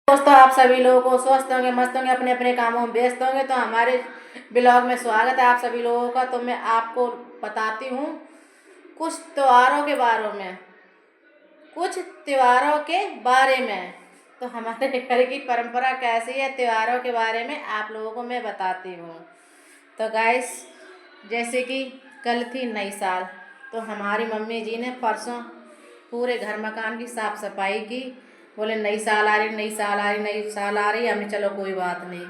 दोस्तों, आप सभी लोगों को स्वस्थ होंगे, मस्त होंगे, अपने अपने कामों में व्यस्त होंगे। तो हमारे ब्लॉग में स्वागत है आप सभी लोगों का। तो मैं आपको बताती हूँ कुछ त्योहारों के बारे में। तो हमारे घर की परंपरा कैसी है, त्योहारों के बारे में आप लोगों को मैं बताती हूँ। तो गाइस, जैसे कि कल थी नई साल, तो हमारी मम्मी जी ने परसों पूरे घर मकान की साफ सफाई की। बोले नई साल आ रही, नई साल आ रही, नई साल आ रही। हमने चलो कोई बात नहीं,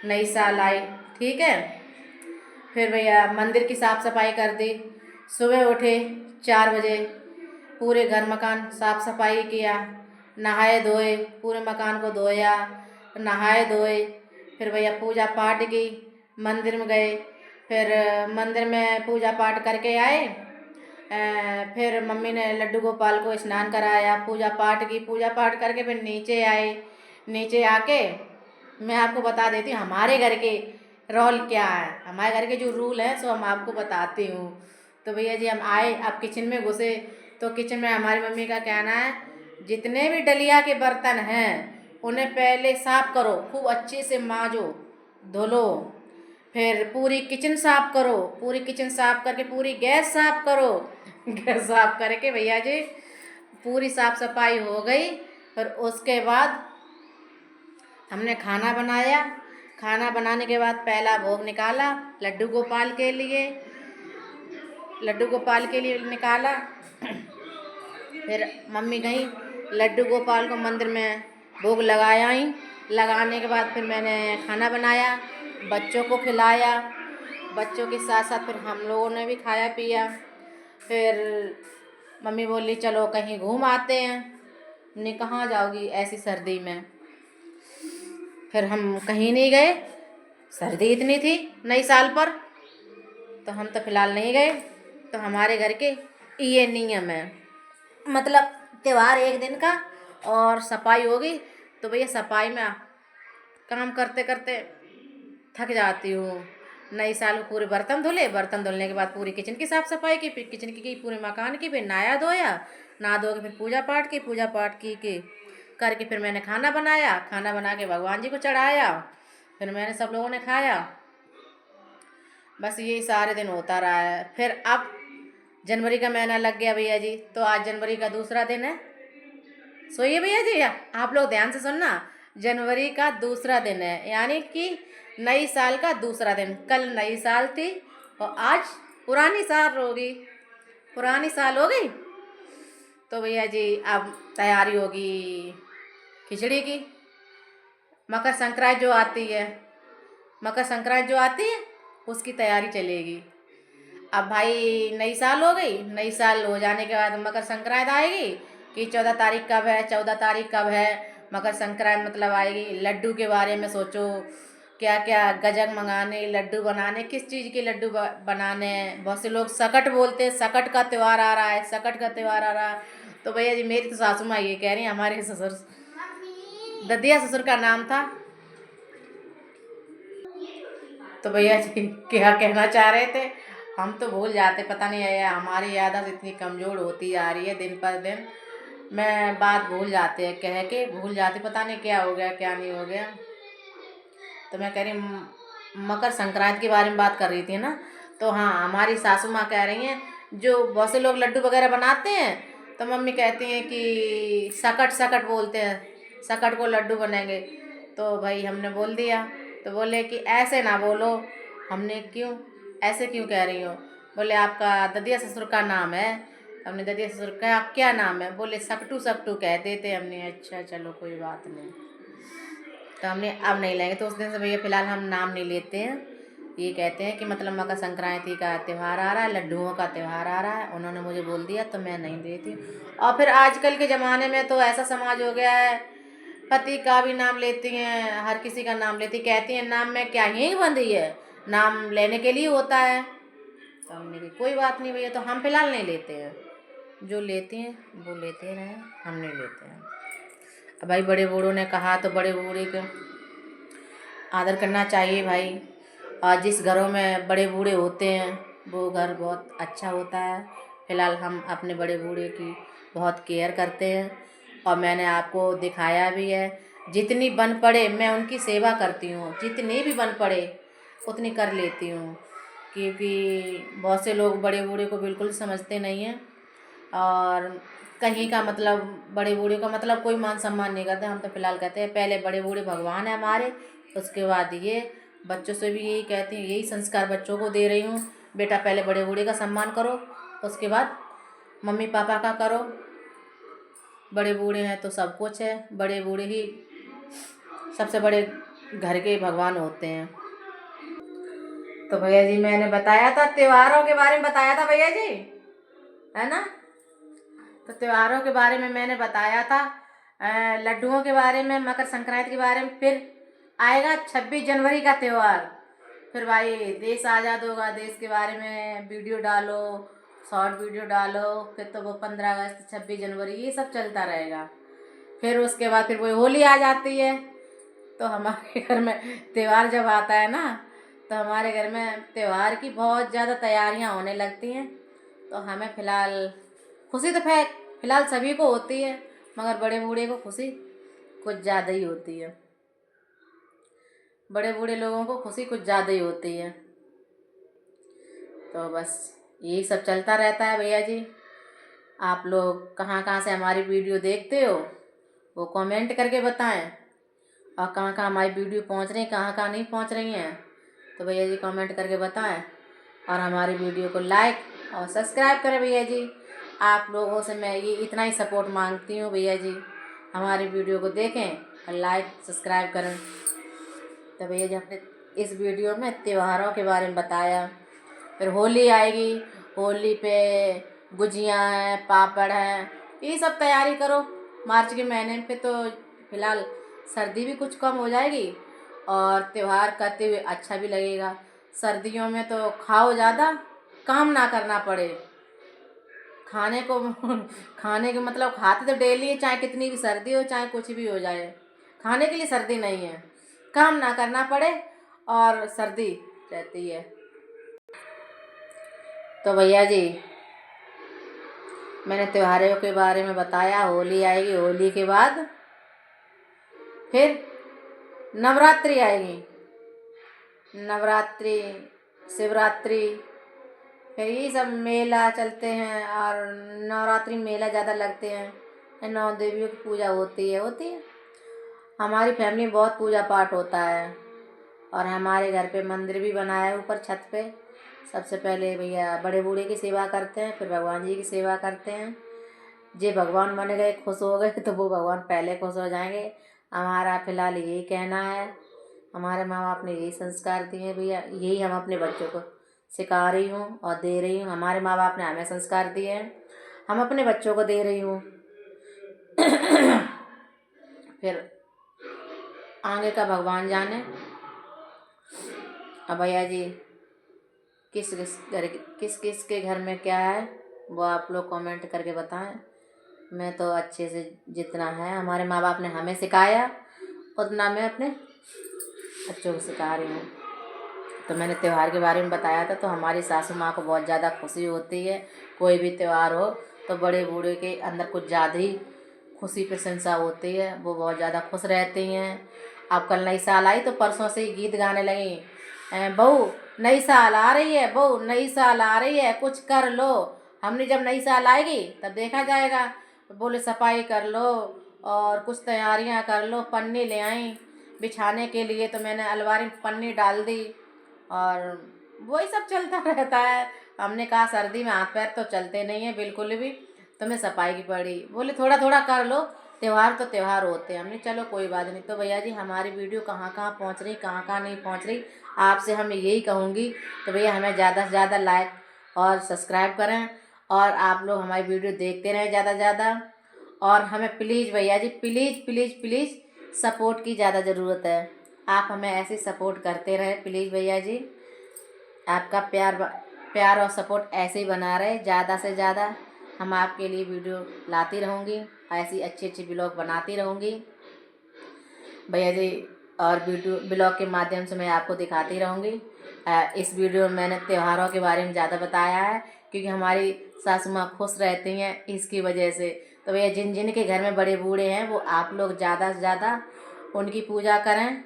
नई साल आई, ठीक है। फिर भैया मंदिर की साफ सफाई कर दी। सुबह उठे 4 बजे, पूरे घर मकान साफ सफाई किया, नहाए धोए, पूरे मकान को धोया, नहाए धोए। फिर भैया पूजा पाठ की, मंदिर में गए। फिर मंदिर में पूजा पाठ करके आए। फिर मम्मी ने लड्डू गोपाल को स्नान कराया, पूजा पाठ की, पूजा पाठ करके फिर नीचे आए। नीचे आके मैं आपको बता देती हूँ हमारे घर के रोल क्या है, हमारे घर के जो रूल हैं सो हम आपको बताती हूँ। तो भैया जी हम आए, अब किचन में घुसे। तो किचन में हमारी मम्मी का कहना है, जितने भी डलिया के बर्तन हैं उन्हें पहले साफ करो, खूब अच्छे से मांजो, धो लो। फिर पूरी किचन साफ करो, पूरी किचन साफ करके पूरी गैस साफ करो। गैस साफ करके भैया जी पूरी साफ सफाई हो गई। फिर उसके बाद हमने खाना बनाया। खाना बनाने के बाद पहला भोग निकाला लड्डू गोपाल के लिए, लड्डू गोपाल के लिए निकाला। फिर मम्मी गई लड्डू गोपाल को मंदिर में भोग लगाया ही। लगाने के बाद फिर मैंने खाना बनाया, बच्चों को खिलाया, बच्चों के साथ साथ फिर हम लोगों ने भी खाया पिया। फिर मम्मी बोली चलो कहीं घूम आते हैं। हमने कहाँ जाओगी ऐसी सर्दी में। फिर हम कहीं नहीं गए, सर्दी इतनी थी नई साल पर, तो हम तो फिलहाल नहीं गए। तो हमारे घर के ये नियम है, मतलब त्योहार एक दिन का और सफाई होगी। तो भैया सफाई में काम करते करते थक जाती हूँ। नई साल को पूरे बर्तन धुले, बर्तन धुलने के बाद पूरी किचन की साफ सफाई की, फिर किचन की पूरे मकान की, फिर नहाया धोया, नहा धो के फिर पूजा पाठ की, पूजा पाठ की के करके फिर मैंने खाना बनाया, खाना बना के भगवान जी को चढ़ाया। फिर मैंने सब लोगों ने खाया। बस यही सारे दिन होता रहा है। फिर अब जनवरी का महीना लग गया भैया जी, तो आज जनवरी का दूसरा दिन है। सोइए भैया जी, आप लोग ध्यान से सुनना, जनवरी का दूसरा दिन है, यानी कि नई साल का दूसरा दिन। कल नई साल थी और आज पुरानी साल होगी, पुरानी साल हो गई। तो भैया जी अब तैयारी होगी खिचड़ी की। मकर संक्रांति जो आती है, मकर संक्रांति जो आती है उसकी तैयारी चलेगी। अब भाई नई साल हो गई, नई साल हो जाने के बाद मकर संक्रांति आएगी कि 14 तारीख कब है, 14 तारीख कब है मकर संक्रांति, मतलब आएगी। लड्डू के बारे में सोचो, क्या क्या गजक मंगाने, लड्डू बनाने, किस चीज़ के लड्डू बनाने हैं। बहुत से लोग सकट बोलते हैं, सकट का त्यौहार आ रहा है, सकट का त्यौहार आ रहा है। तो भैया जी मेरी तो सासू माँ ये कह रही हैं, हमारे ससुर ददिया ससुर का नाम था। तो भैया जी क्या कहना चाह रहे थे हम तो भूल जाते, पता नहीं है हमारी याददाश्त इतनी कमज़ोर होती जा रही है दिन पर दिन। मैं बात भूल जाते हैं, कह के भूल जाती, पता नहीं क्या हो गया क्या नहीं हो गया। तो मैं कह रही मकर संक्रांति के बारे में बात कर रही थी ना। तो हाँ, हमारी सासू माँ कह रही हैं, जो बहुत से लोग लड्डू वगैरह बनाते हैं तो मम्मी कहती हैं कि सकट सकट बोलते हैं, सकट को लड्डू बनेंगे। तो भाई हमने बोल दिया, तो बोले कि ऐसे ना बोलो। हमने क्यों, ऐसे क्यों कह रही हो। बोले आपका ददिया ससुर का नाम है। हमने ददिया ससुर का क्या नाम है, बोले सकटू सकटू कहते थे। हमने अच्छा चलो कोई बात नहीं। तो हमने अब नहीं लेंगे। तो उस दिन से भैया फ़िलहाल हम नाम नहीं लेते हैं। ये कहते हैं कि मतलब मकर संक्रांति का त्यौहार आ रहा है, लड्डुओं का त्यौहार आ रहा है, उन्होंने मुझे बोल दिया तो मैं नहीं देती। और फिर आजकल के ज़माने में तो ऐसा समाज हो गया है, पति का भी नाम लेती हैं, हर किसी का नाम लेती, कहती हैं नाम में क्या ही बंधी है, नाम लेने के लिए होता है। तो हमने कहा कोई बात नहीं भैया, तो हम फिलहाल नहीं लेते हैं, जो लेते हैं वो लेते रहें, हम नहीं लेते हैं। अब भाई बड़े बूढ़ों ने कहा तो बड़े बूढ़े का आदर करना चाहिए भाई। और जिस घरों में बड़े बूढ़े होते हैं वो घर बहुत अच्छा होता है। फ़िलहाल हम अपने बड़े बूढ़े की बहुत केयर करते हैं और मैंने आपको दिखाया भी है। जितनी बन पड़े मैं उनकी सेवा करती हूँ, जितनी भी बन पड़े उतनी कर लेती हूँ, क्योंकि बहुत से लोग बड़े बूढ़े को बिल्कुल समझते नहीं हैं और कहीं का मतलब बड़े बूढ़े का मतलब कोई मान सम्मान नहीं करते। हम तो फिलहाल कहते हैं पहले बड़े बूढ़े भगवान है हमारे, उसके बाद ये। बच्चों से भी यही कहती हूँ, यही संस्कार बच्चों को दे रही हूँ, बेटा पहले बड़े बूढ़े का सम्मान करो, उसके बाद मम्मी पापा का करो। बड़े बूढ़े हैं तो सब कुछ है, बड़े बूढ़े ही सबसे बड़े घर के भगवान होते हैं। तो भैया जी मैंने बताया था त्योहारों के बारे में, बताया था भैया जी, है ना। तो त्योहारों के बारे में मैंने बताया था, लड्डुओं के बारे में, मकर संक्रांति के बारे में। फिर आएगा 26 जनवरी का त्यौहार, फिर भाई देश आज़ाद होगा, देश के बारे में वीडियो डालो, शॉर्ट वीडियो डालो, फिर तो वो 15 अगस्त 26 जनवरी ये सब चलता रहेगा। फिर उसके बाद फिर वो होली आ जाती है। तो हमारे घर में त्यौहार जब आता है ना, तो हमारे घर में त्यौहार की बहुत ज़्यादा तैयारियां होने लगती हैं। तो हमें फ़िलहाल खुशी तो फिलहाल सभी को होती है, मगर बड़े बूढ़े को खुशी कुछ ज़्यादा ही होती है। बड़े बूढ़े लोगों को खुशी कुछ ज़्यादा ही होती है। तो बस यही सब चलता रहता है भैया जी। आप लोग कहाँ कहाँ से हमारी वीडियो देखते हो वो कमेंट करके बताएं, और कहाँ कहाँ हमारी वीडियो पहुँच रही, कहाँ कहाँ नहीं पहुँच रही हैं, तो भैया जी कमेंट करके बताएं। और हमारी वीडियो को लाइक और सब्सक्राइब करें भैया जी। आप लोगों से मैं ये इतना ही सपोर्ट मांगती हूँ भैया जी, हमारी वीडियो को देखें और लाइक सब्सक्राइब करें। तो भैया जी हमने इस वीडियो में त्योहारों के बारे में बताया। फिर होली आएगी, होली पे गुजिया हैं, पापड़ हैं, ये सब तैयारी करो मार्च के महीने में। तो फिलहाल सर्दी भी कुछ कम हो जाएगी और त्यौहार करते हुए अच्छा भी लगेगा। सर्दियों में तो खाओ ज़्यादा, काम ना करना पड़े। खाने को खाने के मतलब खाते तो डेली है, चाहे कितनी भी सर्दी हो, चाहे कुछ भी हो जाए, खाने के लिए सर्दी नहीं है, काम ना करना पड़े और सर्दी रहती है। तो भैया जी मैंने त्योहारों के बारे में बताया। होली आएगी, होली के बाद फिर नवरात्रि आएगी, नवरात्रि, शिवरात्रि, फिर ये सब मेला चलते हैं और नवरात्रि मेला ज़्यादा लगते हैं। 9 देवियों की पूजा होती है। हमारी फैमिली में बहुत पूजा पाठ होता है और हमारे घर पे मंदिर भी बनाया है ऊपर छत पे। सबसे पहले भैया बड़े बूढ़े की सेवा करते हैं, फिर भगवान जी की सेवा करते हैं। जे भगवान बन गए, खुश हो गए, तो वो भगवान पहले खुश हो जाएंगे। हमारा फ़िलहाल यही कहना है। हमारे माँ बाप ने यही संस्कार दिए हैं भैया, यही हम अपने बच्चों को सिखा रही हूँ और दे रही हूँ। हमारे माँ बाप ने हमें संस्कार दिए हैं, हम अपने बच्चों को दे रही हूँ। फिर आगे का भगवान जाने। अब भैया जी किस किस के घर में क्या है वो आप लोग कमेंट करके बताएं। मैं तो अच्छे से जितना है हमारे माँ बाप ने हमें सिखाया उतना मैं अपने बच्चों को सिखा रही हूँ। तो मैंने त्यौहार के बारे में बताया था। तो हमारी सासू माँ को बहुत ज़्यादा खुशी होती है, कोई भी त्यौहार हो तो बड़े बूढ़े के अंदर कुछ ज़्यादा ही खुशी प्रशंसा होती है, वो बहुत ज़्यादा खुश रहती हैं। अब कल नई साल आई तो परसों से ही गीत गाने लगी, बहू नई साल आ रही है, बहू नई साल आ रही है, कुछ कर लो। हमने जब नई साल आएगी तब देखा जाएगा। बोले सफाई कर लो और कुछ तैयारियां कर लो। पन्नी ले आई बिछाने के लिए, तो मैंने अलमारी में पन्नी डाल दी और वही सब चलता रहता है। हमने कहा सर्दी में हाथ पैर तो चलते नहीं हैं बिल्कुल भी, तो मैं सफाई की पड़ी। बोले थोड़ा थोड़ा कर लो, त्यौहार तो त्यौहार होते हैं। हमने चलो कोई बात नहीं। तो भैया जी हमारी वीडियो कहाँ कहाँ पहुँच रही, कहाँ कहाँ नहीं पहुँच रही, आपसे हम यही कहूँगी। तो भैया हमें ज़्यादा से ज़्यादा लाइक और सब्सक्राइब करें और आप लोग हमारी वीडियो देखते रहें ज़्यादा से ज़्यादा। और हमें प्लीज़ भैया जी प्लीज़ प्लीज़ प्लीज़ सपोर्ट की ज़्यादा ज़रूरत है। आप हमें ऐसे सपोर्ट करते रहें प्लीज़ भैया जी। आपका प्यार और सपोर्ट ऐसे ही बना रहे ज़्यादा से ज़्यादा। हम आपके लिए वीडियो लाती रहूँगी, ऐसी अच्छी अच्छी ब्लॉग बनाती रहूँगी भैया जी। और वीडियो ब्लॉग के माध्यम से मैं आपको दिखाती रहूँगी। इस वीडियो में मैंने त्योहारों के बारे में ज़्यादा बताया है क्योंकि हमारी सासू माँ खुश रहती हैं इसकी वजह से। तो भैया जिन जिन के घर में बड़े बूढ़े हैं वो आप लोग ज़्यादा से ज़्यादा उनकी पूजा करें,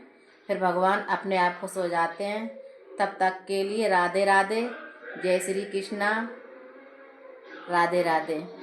फिर भगवान अपने आप खुश हो जाते हैं। तब तक के लिए राधे राधे, जय श्री कृष्णा, राधे राधे।